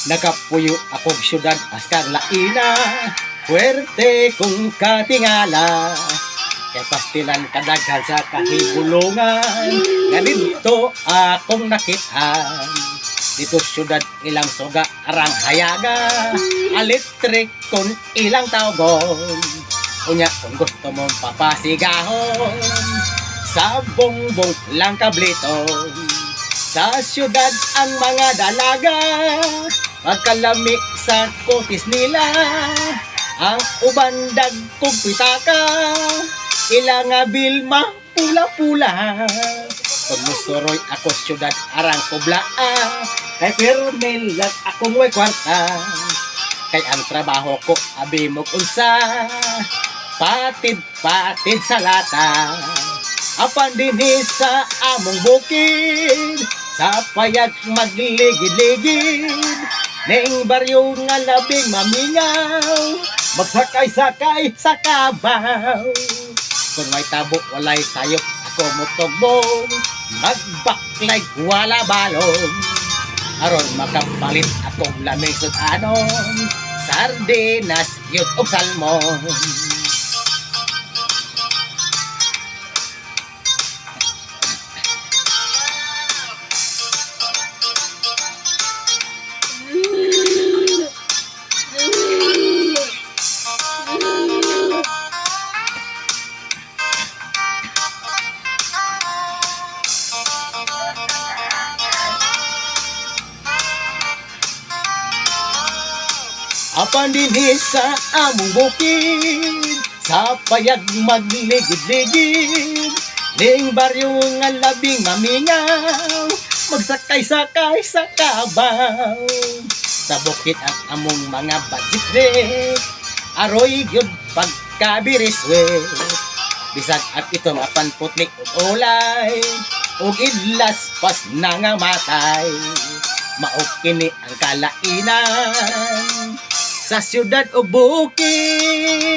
Nakapuyo akong syudad askar laina, puwerte kong katingala. Kay pastilan kadaghan sa kahigulungan, nga dito akong nakitaan. Dito syudad ilang suga arang hayaga, alitrik kon ilang tawgon. Unya kung gusto mong papasigahon, sa bongbong lang kabliton. Sa syudad ang mga dalaga, magkalami sa kotis nila. Ang uban dagkog pitaka, ilang bilma pula-pula. Kung musuroy ako syudad arang kublaan, kay pirmil lang akong way kwarta. Kay ang trabaho ko abi mo unsa, patid-patid sa lata. Apan dinhi sa among bukid, sa payag magligid-ligid. Ning baryo nga labing mamingaw, magsakay-sakay sa kabaw. Kung may tabo walay sayop ako motogbong, magbaklay wala balong. Aron makapalit akong lamig sudanon, sardinas yun o salmon. Apan dinhi sa among bukid, sa payag magligid-ligid. Ning baryo nga labing mamingaw, magsakay-sakay sa kabaw. Sa bukid ang among mga budget, aroy gyud pagkabiriswet. Bisag at ito apan putlik ug ulay, ug idlas pas nangamatay. Mao kini ang kalainan sa syudad o bukid.